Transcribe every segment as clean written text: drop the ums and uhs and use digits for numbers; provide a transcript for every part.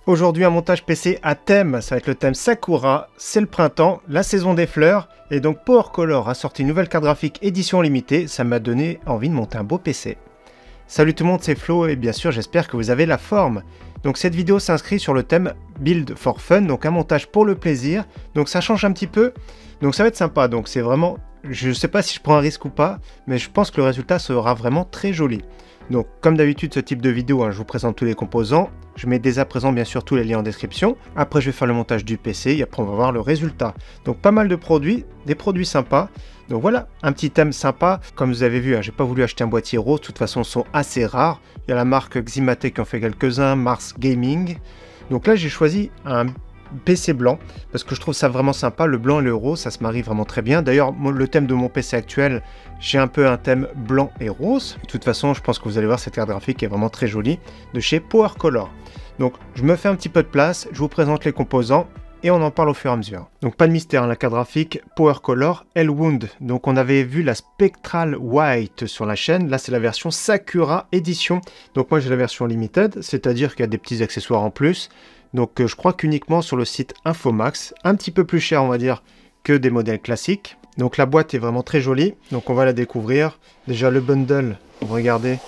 Aujourd'hui un montage PC à thème, ça va être le thème Sakura, c'est le printemps, la saison des fleurs, et donc Power Color a sorti une nouvelle carte graphique édition limitée, ça m'a donné envie de monter un beau PC. Salut tout le monde, c'est Flo, et bien sûr j'espère que vous avez la forme. Donc cette vidéo s'inscrit sur le thème Build for Fun, donc un montage pour le plaisir, donc ça change un petit peu, donc ça va être sympa, donc c'est vraiment, je sais pas si je prends un risque ou pas, mais je pense que le résultat sera vraiment très joli. Donc comme d'habitude ce type de vidéo, je vous présente tous les composants, je mets dès à présent bien sûr tous les liens en description, après je vais faire le montage du PC et après on va voir le résultat. Donc pas mal de produits, des produits sympas, donc voilà, un petit thème sympa, comme vous avez vu, j'ai pas voulu acheter un boîtier rose, de toute façon ils sont assez rares, il y a la marque Ximate qui en fait quelques-uns, Mars Gaming, donc là j'ai choisi un PC blanc, parce que je trouve ça vraiment sympa, le blanc et le rose, ça se marie vraiment très bien. D'ailleurs, le thème de mon PC actuel, j'ai un peu un thème blanc et rose. De toute façon, je pense que vous allez voir cette carte graphique qui est vraiment très jolie, de chez Power Color. Donc, je me fais un petit peu de place, je vous présente les composants, et on en parle au fur et à mesure. Donc, pas de mystère, la carte graphique Power Color Hellwound. Donc, on avait vu la Spectral White sur la chaîne, là c'est la version Sakura Edition. Donc, moi j'ai la version Limited, c'est-à-dire qu'il y a des petits accessoires en plus. Donc je crois qu'uniquement sur le site Infomax, un petit peu plus cher on va dire que des modèles classiques. Donc la boîte est vraiment très jolie, donc on va la découvrir. Déjà le bundle, regardez,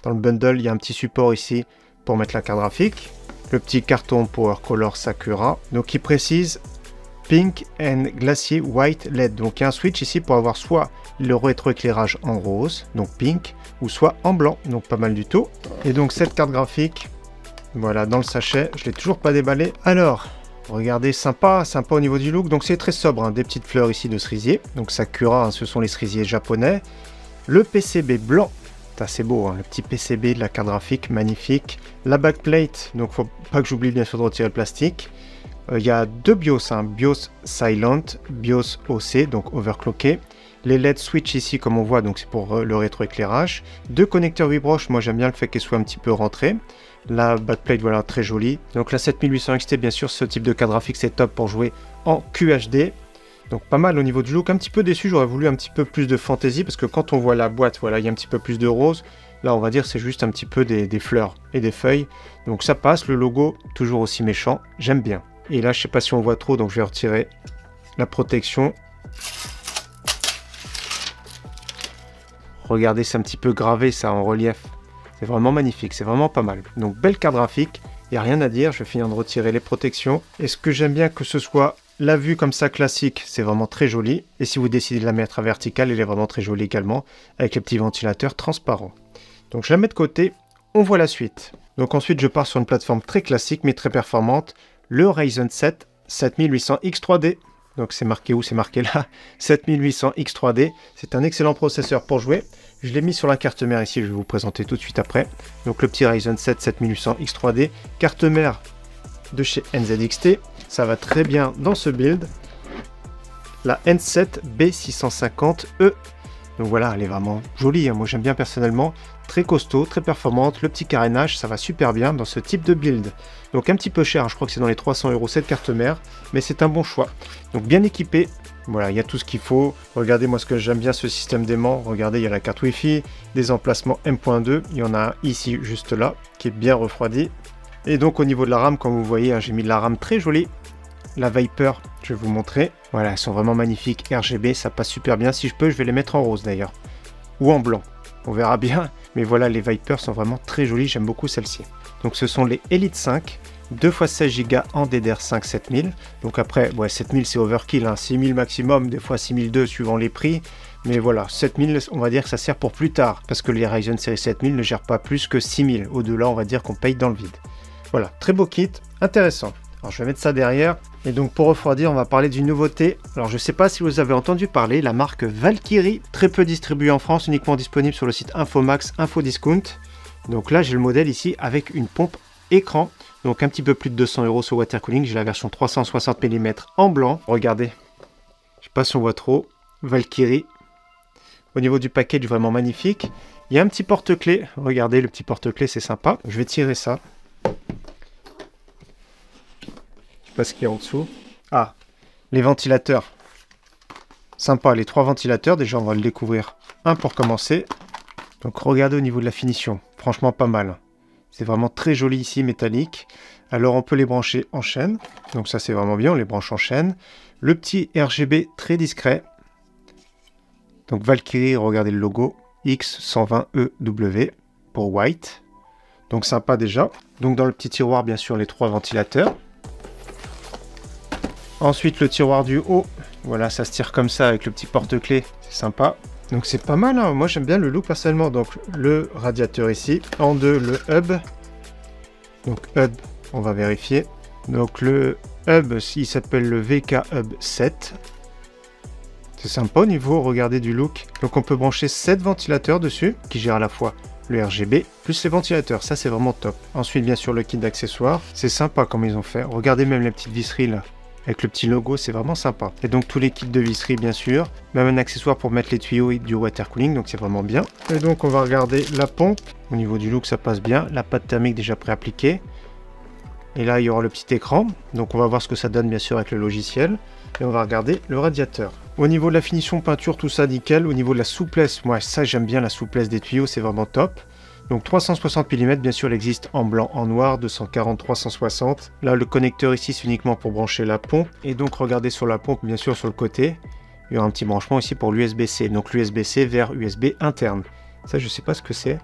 dans le bundle il y a un petit support ici pour mettre la carte graphique. Le petit carton Power Color Sakura, donc qui précise Pink and Glacier White LED. Donc il y a un switch ici pour avoir soit le rétroéclairage en rose, donc pink, ou soit en blanc, donc pas mal du tout. Et donc cette carte graphique, voilà, dans le sachet, je ne l'ai toujours pas déballé. Alors, regardez, sympa au niveau du look. Donc c'est très sobre, des petites fleurs ici de cerisier. Donc Sakura, ce sont les cerisiers japonais. Le PCB blanc, c'est beau, le petit PCB de la carte graphique, magnifique. La backplate, donc faut pas que j'oublie bien sûr de retirer le plastique. Il y a deux BIOS, BIOS Silent, BIOS OC, donc overclocké. Les LED switch ici, comme on voit, donc c'est pour le rétroéclairage. Deux connecteurs 8 broches, moi j'aime bien le fait qu'ils soient un petit peu rentrés. La backplate, voilà, très jolie. Donc la 7800 XT, bien sûr, ce type de carte graphique, c'est top pour jouer en QHD. Donc pas mal au niveau du look. Un petit peu déçu, j'aurais voulu un petit peu plus de fantaisie, parce que quand on voit la boîte, voilà, il y a un petit peu plus de rose. Là, on va dire c'est juste un petit peu des fleurs et des feuilles. Donc ça passe, le logo, toujours aussi méchant, j'aime bien. Et là, je sais pas si on voit trop, donc je vais retirer la protection. Regardez, c'est un petit peu gravé ça en relief. C'est vraiment magnifique, c'est vraiment pas mal. Donc belle carte graphique, il n'y a rien à dire, je vais finir de retirer les protections. Et ce que j'aime bien que ce soit la vue comme ça classique, c'est vraiment très joli. Et si vous décidez de la mettre à verticale, elle est vraiment très jolie également, avec les petits ventilateurs transparents. Donc je la mets de côté, on voit la suite. Donc ensuite je pars sur une plateforme très classique mais très performante, le Ryzen 7 7800X3D. Donc c'est marqué où? C'est marqué là, 7800X3D. C'est un excellent processeur pour jouer. Je l'ai mis sur la carte mère ici, je vais vous présenter tout de suite après. Donc le petit Ryzen 7 7800X3D, carte mère de chez NZXT. Ça va très bien dans ce build. La N7 B650E. Donc voilà, elle est vraiment jolie, moi j'aime bien personnellement. Très costaud, très performante, le petit carénage, ça va super bien dans ce type de build. Donc un petit peu cher, je crois que c'est dans les 300 € cette carte mère, mais c'est un bon choix. Donc bien équipé, voilà, il y a tout ce qu'il faut. Regardez moi ce que j'aime bien ce système d'aimant, regardez il y a la carte Wi-Fi, des emplacements M.2, il y en a un ici juste là, qui est bien refroidi. Et donc au niveau de la RAM, comme vous voyez, j'ai mis de la RAM très jolie. La Viper, je vais vous montrer. Voilà, elles sont vraiment magnifiques, RGB, ça passe super bien. Si je peux, je vais les mettre en rose d'ailleurs. Ou en blanc, on verra bien. Mais voilà, les Vipers sont vraiment très jolies, j'aime beaucoup celle-ci. Donc ce sont les Elite 5, 2x16 Go en DDR5 7000. Donc après, ouais, 7000 c'est overkill, 6000 maximum, des fois 6002 suivant les prix. Mais voilà, 7000, on va dire que ça sert pour plus tard. Parce que les Ryzen série 7000 ne gèrent pas plus que 6000. Au-delà, on va dire qu'on paye dans le vide. Voilà, très beau kit, intéressant. Alors je vais mettre ça derrière. Et donc pour refroidir, on va parler d'une nouveauté. Alors je ne sais pas si vous avez entendu parler, la marque Valkyrie, très peu distribuée en France, uniquement disponible sur le site Infomax, Infodiscount. Donc là j'ai le modèle ici avec une pompe écran. Donc un petit peu plus de 200 € sur water cooling. J'ai la version 360 mm en blanc. Regardez, je ne sais pas si on voit trop. Valkyrie. Au niveau du package, vraiment magnifique. Il y a un petit porte-clés. Regardez le petit porte-clés, c'est sympa. Je vais tirer ça. Ce qu'il y a en dessous. Ah, les ventilateurs. Sympa, les trois ventilateurs. Déjà, on va le découvrir. Un pour commencer. Donc, regardez au niveau de la finition. Franchement, pas mal. C'est vraiment très joli ici, métallique. Alors on peut les brancher en chaîne, donc ça c'est vraiment bien, on les branche en chaîne. Le petit RGB très discret. Donc Valkyrie, regardez le logo, X120EW pour white. Donc sympa déjà. Donc dans le petit tiroir, bien sûr, les 3 ventilateurs. Ensuite, le tiroir du haut. Voilà, ça se tire comme ça avec le petit porte-clés. C'est sympa. Donc c'est pas mal, hein. Moi j'aime bien le look personnellement. Donc le radiateur ici. En deux, le hub. Donc hub, on va vérifier. Donc le hub, il s'appelle le VK Hub 7. C'est sympa au niveau, regardez du look. Donc on peut brancher 7 ventilateurs dessus, qui gèrent à la fois le RGB, plus les ventilateurs, ça c'est vraiment top. Ensuite bien sûr le kit d'accessoires, c'est sympa comme ils ont fait. Regardez même les petites visseries là, avec le petit logo, c'est vraiment sympa. Et donc tous les kits de visserie bien sûr, même un accessoire pour mettre les tuyaux et du water cooling, donc c'est vraiment bien. Et donc on va regarder la pompe, au niveau du look ça passe bien, la pâte thermique déjà pré-appliquée. Et là il y aura le petit écran, donc on va voir ce que ça donne bien sûr avec le logiciel. Et on va regarder le radiateur. Au niveau de la finition peinture, tout ça nickel. Au niveau de la souplesse, moi ça j'aime bien la souplesse des tuyaux, c'est vraiment top. Donc 360 mm, bien sûr il existe en blanc, en noir, 240, 360. Là le connecteur ici c'est uniquement pour brancher la pompe. Et donc regardez sur la pompe, bien sûr sur le côté, il y aura un petit branchement ici pour l'USB-C. Donc l'USB-C vers USB interne. Ça je sais pas ce que c'est.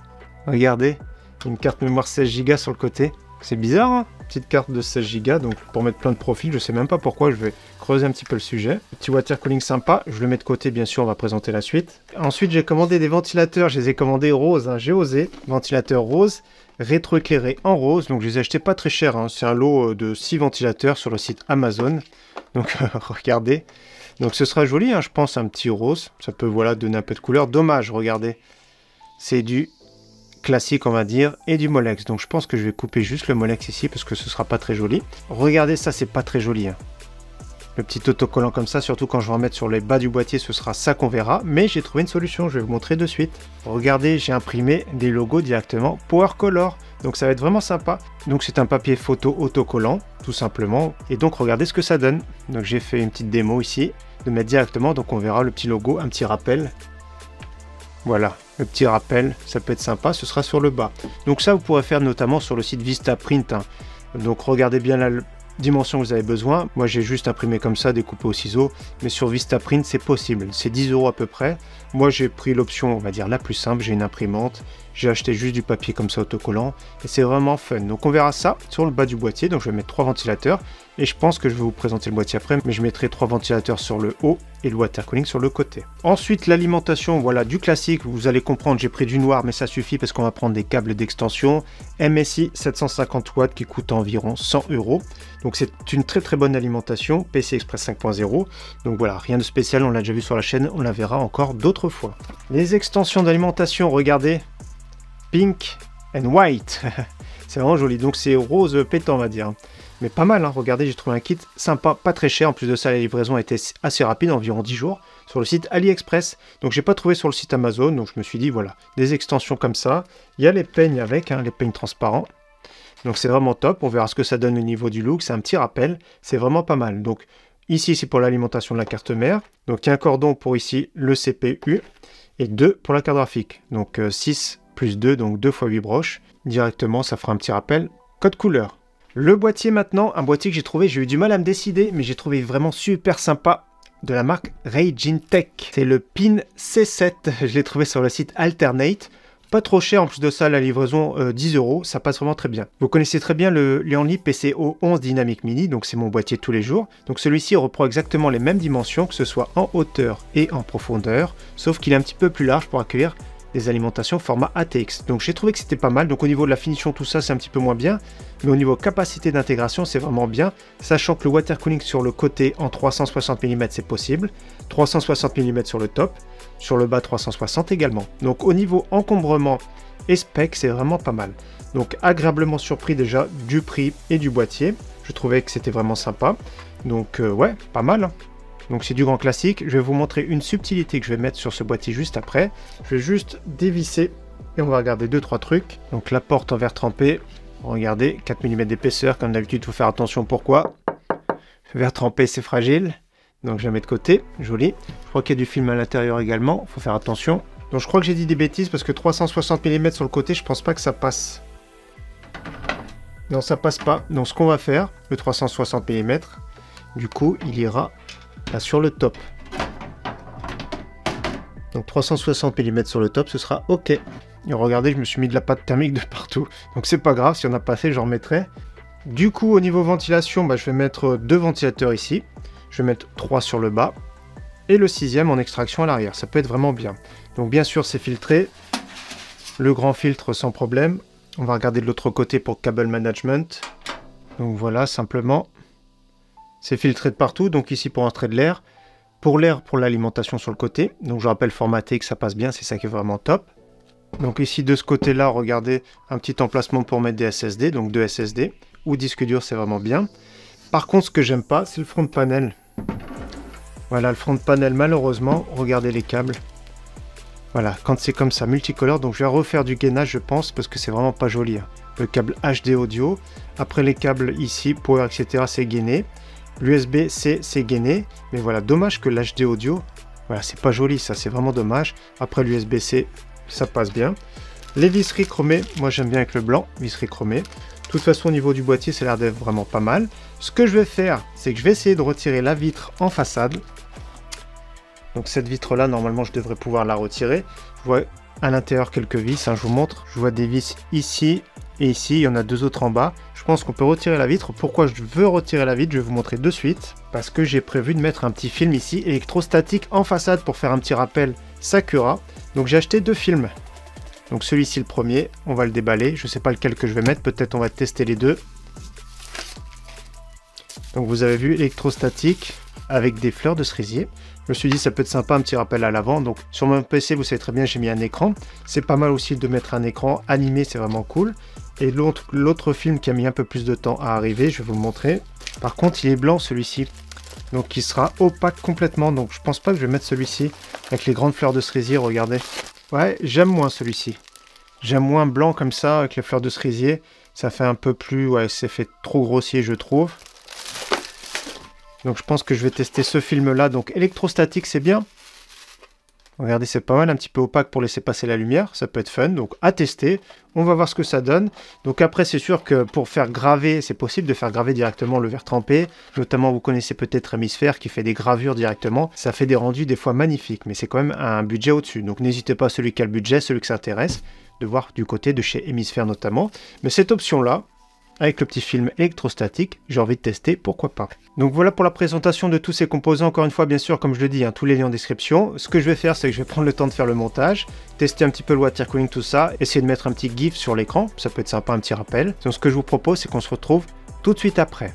Regardez, une carte mémoire 16 Go sur le côté. C'est bizarre, hein, petite carte de 16 Go, donc pour mettre plein de profils, je sais même pas pourquoi, je vais creuser un petit peu le sujet. Petit water cooling sympa, je le mets de côté, bien sûr, on va présenter la suite. Ensuite, j'ai commandé des ventilateurs, je les ai commandés roses, hein, j'ai osé. Ventilateur rose, rétroéclairé en rose, donc je les ai achetés pas très cher, hein. C'est un lot de 6 ventilateurs sur le site Amazon. Donc regardez, donc ce sera joli, hein, je pense, un petit rose, ça peut voilà donner un peu de couleur. Dommage, regardez, c'est du classique on va dire, et du Molex. Donc je pense que je vais couper juste le Molex ici parce que ce sera pas très joli. Regardez ça, c'est pas très joli, hein. Le petit autocollant comme ça, surtout quand je vais en mettre sur les bas du boîtier, ce sera ça qu'on verra. Mais j'ai trouvé une solution, je vais vous montrer de suite. Regardez, j'ai imprimé des logos directement PowerColor. Donc ça va être vraiment sympa. Donc c'est un papier photo autocollant, tout simplement. Et donc regardez ce que ça donne. Donc j'ai fait une petite démo ici, de mettre directement, donc on verra le petit logo, un petit rappel. Voilà, le petit rappel, ça peut être sympa, ce sera sur le bas. Donc ça, vous pourrez faire notamment sur le site Vistaprint, hein. Donc regardez bien la dimension que vous avez besoin. Moi, j'ai juste imprimé comme ça, découpé au ciseau. Mais sur Vistaprint, c'est possible. C'est 10 € à peu près. Moi, j'ai pris l'option, on va dire, la plus simple. J'ai une imprimante. J'ai acheté juste du papier comme ça autocollant. Et c'est vraiment fun. Donc on verra ça sur le bas du boîtier. Donc je vais mettre 3 ventilateurs. Et je pense que je vais vous présenter le boîtier après. Mais je mettrai 3 ventilateurs sur le haut et le water cooling sur le côté. Ensuite, l'alimentation, voilà, du classique. Vous allez comprendre, j'ai pris du noir, mais ça suffit parce qu'on va prendre des câbles d'extension. MSI 750 watts qui coûte environ 100 €. Donc c'est une très très bonne alimentation. PC Express 5.0. Donc voilà, rien de spécial. On l'a déjà vu sur la chaîne. On la verra encore d'autres fois. Les extensions d'alimentation, regardez. Pink and white. C'est vraiment joli. Donc c'est rose pétant, on va dire. Mais pas mal, hein. Regardez, j'ai trouvé un kit sympa, pas très cher. En plus de ça, la livraison a été assez rapide, environ 10 jours, sur le site AliExpress. Donc j'ai pas trouvé sur le site Amazon, donc je me suis dit, voilà, des extensions comme ça. Il y a les peignes avec, hein, les peignes transparents. Donc c'est vraiment top, on verra ce que ça donne au niveau du look. C'est un petit rappel, c'est vraiment pas mal. Donc ici, c'est pour l'alimentation de la carte mère. Donc il y a un cordon pour ici le CPU et 2 pour la carte graphique. Donc 6 plus 2, donc 2 x 8 broches. Directement, ça fera un petit rappel. Code couleur. Le boîtier maintenant, un boîtier que j'ai trouvé, j'ai eu du mal à me décider, mais j'ai trouvé vraiment super sympa de la marque Reijin Tech. C'est le PIN C7, je l'ai trouvé sur le site Alternate. Pas trop cher, en plus de ça, la livraison 10 €, ça passe vraiment très bien. Vous connaissez très bien le Lianli PCO 11 Dynamic Mini, donc c'est mon boîtier de tous les jours. Donc celui-ci reprend exactement les mêmes dimensions, que ce soit en hauteur et en profondeur, sauf qu'il est un petit peu plus large pour accueillir des alimentations format ATX. Donc j'ai trouvé que c'était pas mal. Donc au niveau de la finition, tout ça, c'est un petit peu moins bien. Mais au niveau capacité d'intégration, c'est vraiment bien. Sachant que le water cooling sur le côté en 360 mm, c'est possible. 360 mm sur le top. Sur le bas, 360 également. Donc au niveau encombrement et spec, c'est vraiment pas mal. Donc agréablement surpris déjà du prix et du boîtier. Je trouvais que c'était vraiment sympa. Donc ouais, pas mal, hein. Donc c'est du grand classique. Je vais vous montrer une subtilité que je vais mettre sur ce boîtier juste après. Je vais juste dévisser et on va regarder 2-3 trucs. Donc la porte en verre trempé. Regardez, 4 mm d'épaisseur. Comme d'habitude, il faut faire attention. Pourquoi? Verre trempé, c'est fragile. Donc je la mets de côté. Joli. Je crois qu'il y a du film à l'intérieur également. Il faut faire attention. Donc je crois que j'ai dit des bêtises parce que 360 mm sur le côté, je pense pas que ça passe. Non, ça passe pas. Donc ce qu'on va faire, le 360 mm, du coup, il ira là sur le top. Donc 360 mm sur le top, ce sera OK. Et regardez, je me suis mis de la pâte thermique de partout. Donc c'est pas grave, si on a pas assez, j'en remettrai. Du coup, au niveau ventilation, je vais mettre 2 ventilateurs ici. Je vais mettre 3 sur le bas. Et le 6e en extraction à l'arrière. Ça peut être vraiment bien. Donc bien sûr, c'est filtré. Le grand filtre sans problème. On va regarder de l'autre côté pour cable management. Donc voilà, simplement. C'est filtré de partout. Donc ici pour entrer de l'air. Pour l'air, pour l'alimentation sur le côté. Donc je rappelle formaté que ça passe bien. C'est ça qui est vraiment top. Donc ici de ce côté-là, regardez un petit emplacement pour mettre des SSD. Donc 2 SSD. Ou disque dur, c'est vraiment bien. Par contre, ce que j'aime pas, c'est le front panel. Voilà, le front panel, malheureusement. Regardez les câbles. Voilà, quand c'est comme ça, multicolore, donc je vais refaire du gainage, je pense, parce que c'est vraiment pas joli. Hein. Le câble HD audio, après les câbles ici, power, etc., c'est gainé. L'USB-C, c'est gainé, mais voilà, dommage que l'HD audio, voilà, c'est pas joli, ça, c'est vraiment dommage. Après l'USB-C, ça passe bien. Les visseries chromées, moi j'aime bien avec le blanc, visseries chromées. De toute façon, au niveau du boîtier, ça a l'air d'être vraiment pas mal. Ce que je vais faire, c'est que je vais essayer de retirer la vitre en façade. Donc cette vitre-là, normalement, je devrais pouvoir la retirer. Je vois à l'intérieur quelques vis, hein, je vous montre. Je vois des vis ici et ici, il y en a 2 autres en bas. Je pense qu'on peut retirer la vitre. Pourquoi je veux retirer la vitre? Je vais vous montrer de suite. Parce que j'ai prévu de mettre un petit film ici, électrostatique en façade, pour faire un petit rappel Sakura. Donc j'ai acheté 2 films. Donc celui-ci le premier, on va le déballer. Je ne sais pas lequel que je vais mettre, peut-être on va tester les deux. Donc vous avez vu, électrostatique avec des fleurs de cerisier. Je me suis dit ça peut être sympa, un petit rappel à l'avant. Donc sur mon PC, vous savez très bien, j'ai mis un écran. C'est pas mal aussi de mettre un écran animé, c'est vraiment cool. Et l'autre film qui a mis un peu plus de temps à arriver, je vais vous le montrer. Par contre, il est blanc celui-ci. Donc il sera opaque complètement. Donc je pense pas que je vais mettre celui-ci avec les grandes fleurs de cerisier, regardez. Ouais, j'aime moins celui-ci. J'aime moins blanc comme ça, avec les fleurs de cerisier. Ça fait un peu plus, ouais, c'est fait trop grossier, je trouve. Donc je pense que je vais tester ce film-là. Donc électrostatique, c'est bien. Regardez, c'est pas mal, un petit peu opaque pour laisser passer la lumière. Ça peut être fun, donc à tester. On va voir ce que ça donne. Donc après, c'est sûr que pour faire graver, c'est possible de faire graver directement le verre trempé. Notamment, vous connaissez peut-être Hémisphère qui fait des gravures directement. Ça fait des rendus des fois magnifiques, mais c'est quand même un budget au-dessus. Donc n'hésitez pas, celui qui a le budget, celui qui s'intéresse, de voir du côté de chez Hémisphère notamment. Mais cette option-là, avec le petit film électrostatique, j'ai envie de tester, pourquoi pas. Donc voilà pour la présentation de tous ces composants. Encore une fois, bien sûr, comme je le dis, hein, tous les liens en description. Ce que je vais faire, c'est que je vais prendre le temps de faire le montage, tester un petit peu le water cooling, tout ça, essayer de mettre un petit GIF sur l'écran, ça peut être sympa, un petit rappel. Donc ce que je vous propose, c'est qu'on se retrouve tout de suite après.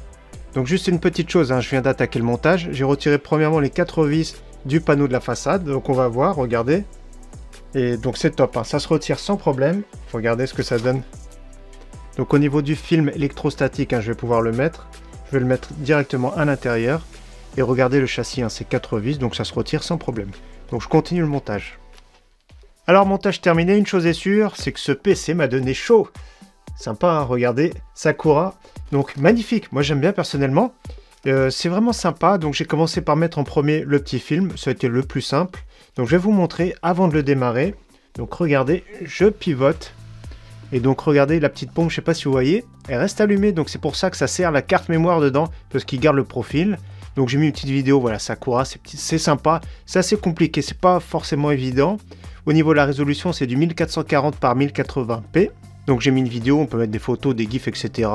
Donc juste une petite chose, hein, je viens d'attaquer le montage. J'ai retiré premièrement les 4 vis du panneau de la façade, donc on va voir, regardez. Et donc c'est top, hein, ça se retire sans problème. Regardez ce que ça donne. Donc au niveau du film électrostatique, hein, je vais pouvoir le mettre. Je vais le mettre directement à l'intérieur. Et regardez le châssis, hein, c'est 4 vis, donc ça se retire sans problème. Donc je continue le montage. Alors montage terminé, une chose est sûre, c'est que ce PC m'a donné chaud. Sympa, hein, regardez, Sakura. Donc magnifique, moi j'aime bien personnellement. C'est vraiment sympa, donc j'ai commencé par mettre en premier le petit film, ça a été le plus simple. Donc je vais vous montrer avant de le démarrer. Donc regardez, je pivote. Et donc regardez la petite pompe, je sais pas si vous voyez, elle reste allumée, donc c'est pour ça que ça sert la carte mémoire dedans, parce qu'il garde le profil. Donc j'ai mis une petite vidéo, voilà, Sakura, c'est sympa, c'est assez compliqué, c'est pas forcément évident. Au niveau de la résolution, c'est du 1440 par 1080p. Donc j'ai mis une vidéo, on peut mettre des photos, des gifs, etc.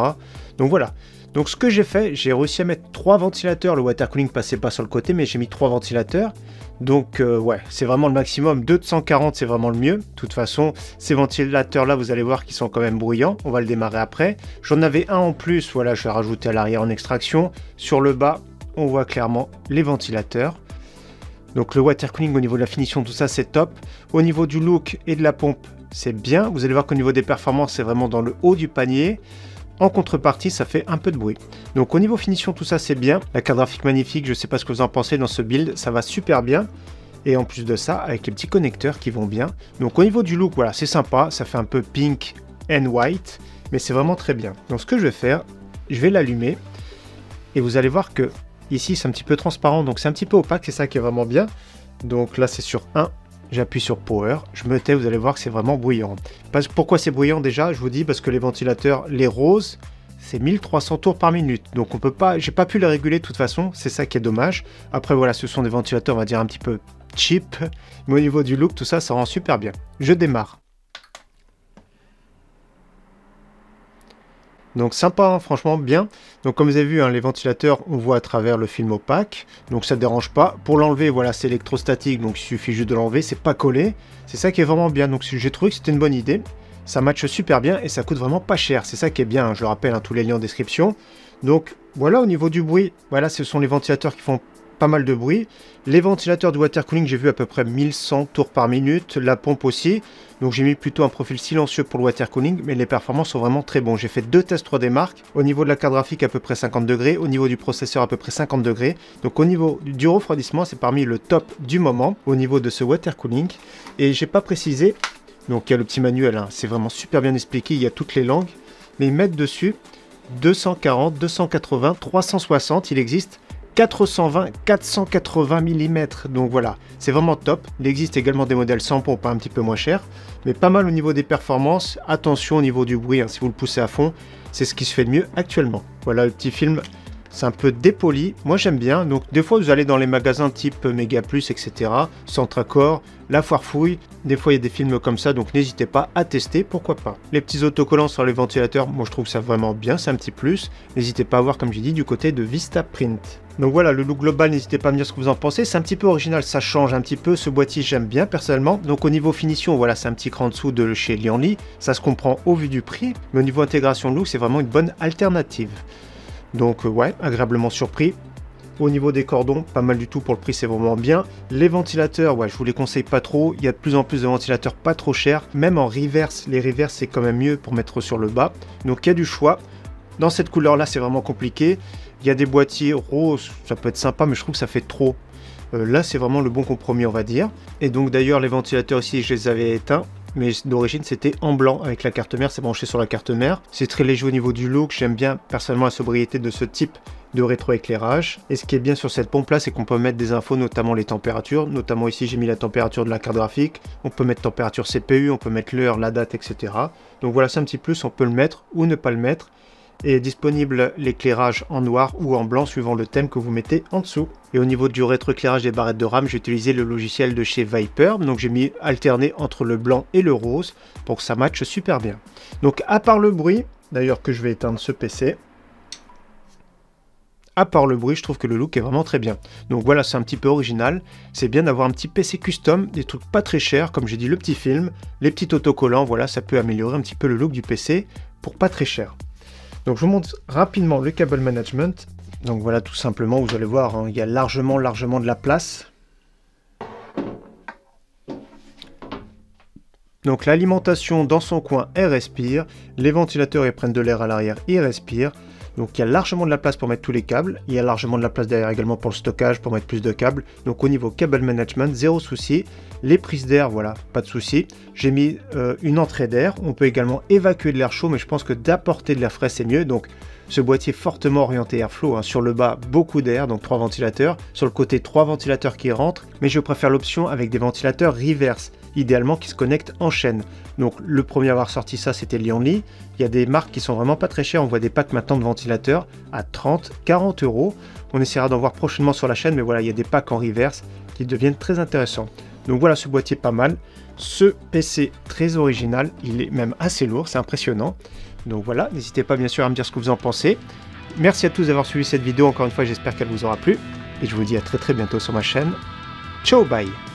Donc voilà. Donc ce que j'ai fait, j'ai réussi à mettre 3 ventilateurs, le water cooling passait pas sur le côté, mais j'ai mis 3 ventilateurs. Donc ouais, c'est vraiment le maximum, 240 c'est vraiment le mieux. De toute façon, ces ventilateurs-là, vous allez voir qu'ils sont quand même bruyants. On va le démarrer après. J'en avais un en plus, voilà, je l'ai rajouté à l'arrière en extraction. Sur le bas, on voit clairement les ventilateurs. Donc le water cooling au niveau de la finition, tout ça c'est top. Au niveau du look et de la pompe, c'est bien. Vous allez voir qu'au niveau des performances, c'est vraiment dans le haut du panier. En contrepartie, ça fait un peu de bruit. Donc au niveau finition, tout ça c'est bien. La carte graphique magnifique, je sais pas ce que vous en pensez dans ce build, ça va super bien. Et en plus de ça, avec les petits connecteurs qui vont bien. Donc au niveau du look, voilà, c'est sympa. Ça fait un peu pink and white, mais c'est vraiment très bien. Donc ce que je vais faire, je vais l'allumer. Et vous allez voir que ici c'est un petit peu transparent, donc c'est un petit peu opaque, c'est ça qui est vraiment bien. Donc là c'est sur 1. J'appuie sur Power, je me tais, vous allez voir que c'est vraiment bruyant. Pourquoi c'est bruyant déjà? Je vous dis parce que les ventilateurs, les roses, c'est 1300 tours par minute. Donc on peut pas, j'ai pas pu les réguler de toute façon, c'est ça qui est dommage. Après voilà, ce sont des ventilateurs, on va dire un petit peu cheap, mais au niveau du look, tout ça, ça rend super bien. Je démarre. Donc sympa, hein, franchement bien. Donc comme vous avez vu, hein, les ventilateurs, on voit à travers le film opaque, donc ça ne dérange pas. Pour l'enlever, voilà, c'est électrostatique, donc il suffit juste de l'enlever, c'est pas collé. C'est ça qui est vraiment bien, donc j'ai trouvé que c'était une bonne idée. Ça matche super bien et ça coûte vraiment pas cher, c'est ça qui est bien, hein. Je le rappelle, hein, tous les liens en description. Donc voilà, au niveau du bruit, voilà, ce sont les ventilateurs qui font pas mal de bruit. Les ventilateurs de water cooling, j'ai vu à peu près 1100 tours par minute, la pompe aussi. Donc j'ai mis plutôt un profil silencieux pour le water cooling, mais les performances sont vraiment très bons. J'ai fait 2 tests 3D Mark. Au niveau de la carte graphique, à peu près 50 degrés. Au niveau du processeur, à peu près 50 degrés. Donc au niveau du refroidissement, c'est parmi le top du moment au niveau de ce water cooling. Et j'ai pas précisé, donc il y a le petit manuel, hein, c'est vraiment super bien expliqué, il y a toutes les langues. Mais ils mettent dessus 240, 280, 360, il existe 420, 480 mm, donc voilà, c'est vraiment top. Il existe également des modèles sans pompe, un petit peu moins cher, mais pas mal au niveau des performances. Attention au niveau du bruit, hein, si vous le poussez à fond, c'est ce qui se fait de mieux actuellement. Voilà le petit film, c'est un peu dépoli, moi j'aime bien. Donc des fois vous allez dans les magasins type Mega Plus, etc., Centracor, La Foire Fouille, des fois il y a des films comme ça, donc n'hésitez pas à tester, pourquoi pas. Les petits autocollants sur les ventilateurs, moi je trouve ça vraiment bien, c'est un petit plus. N'hésitez pas à voir, comme j'ai dit, du côté de Vistaprint. Donc voilà, le look global, n'hésitez pas à me dire ce que vous en pensez. C'est un petit peu original, ça change un petit peu. Ce boîtier, j'aime bien personnellement. Donc au niveau finition, voilà, c'est un petit cran en dessous de chez Lianli. Ça se comprend au vu du prix. Mais au niveau intégration look, c'est vraiment une bonne alternative. Donc ouais, agréablement surpris. Au niveau des cordons, pas mal du tout pour le prix, c'est vraiment bien. Les ventilateurs, ouais, je vous les conseille pas trop. Il y a de plus en plus de ventilateurs pas trop chers. Même en reverse, les reverse, c'est quand même mieux pour mettre sur le bas. Donc il y a du choix. Dans cette couleur-là, c'est vraiment compliqué. Il y a des boîtiers roses, ça peut être sympa, mais je trouve que ça fait trop. Là, c'est vraiment le bon compromis, on va dire. Et donc d'ailleurs, les ventilateurs ici, je les avais éteints. Mais d'origine, c'était en blanc avec la carte mère, c'est branché sur la carte mère. C'est très léger au niveau du look, j'aime bien personnellement la sobriété de ce type de rétroéclairage. Et ce qui est bien sur cette pompe là, c'est qu'on peut mettre des infos, notamment les températures. Notamment ici, j'ai mis la température de la carte graphique. On peut mettre température CPU, on peut mettre l'heure, la date, etc. Donc voilà, c'est un petit plus, on peut le mettre ou ne pas le mettre. Et disponible l'éclairage en noir ou en blanc suivant le thème que vous mettez en dessous. Et au niveau du rétroéclairage des barrettes de RAM, j'ai utilisé le logiciel de chez Viper, donc j'ai mis alterné entre le blanc et le rose pour que ça matche super bien. Donc à part le bruit, d'ailleurs que je vais éteindre ce PC, à part le bruit, je trouve que le look est vraiment très bien. Donc voilà, c'est un petit peu original. C'est bien d'avoir un petit PC custom, des trucs pas très chers, comme j'ai dit, le petit film, les petits autocollants, voilà, ça peut améliorer un petit peu le look du PC pour pas très cher. Donc je vous montre rapidement le cable management. Donc voilà, tout simplement, vous allez voir, hein, il y a largement de la place. Donc l'alimentation dans son coin, elle respire. Les ventilateurs, ils prennent de l'air à l'arrière, ils respirent. Donc il y a largement de la place pour mettre tous les câbles. Il y a largement de la place derrière également pour le stockage, pour mettre plus de câbles. Donc au niveau cable management, zéro souci. Les prises d'air, voilà, pas de souci. J'ai mis une entrée d'air. On peut également évacuer de l'air chaud, mais je pense que d'apporter de l'air frais, c'est mieux. Donc ce boîtier fortement orienté airflow, hein. Sur le bas, beaucoup d'air, donc 3 ventilateurs. Sur le côté, 3 ventilateurs qui rentrent. Mais je préfère l'option avec des ventilateurs reverse, idéalement qui se connectent en chaîne. Donc le premier à avoir sorti ça, c'était Lianli. Il y a des marques qui sont vraiment pas très chères. On voit des packs maintenant de ventilateurs à 30, 40 €. On essaiera d'en voir prochainement sur la chaîne, mais voilà, il y a des packs en reverse qui deviennent très intéressants. Donc voilà, ce boîtier pas mal. Ce PC très original, il est même assez lourd, c'est impressionnant. Donc voilà, n'hésitez pas bien sûr à me dire ce que vous en pensez. Merci à tous d'avoir suivi cette vidéo, encore une fois, j'espère qu'elle vous aura plu. Et je vous dis à très bientôt sur ma chaîne. Ciao, bye!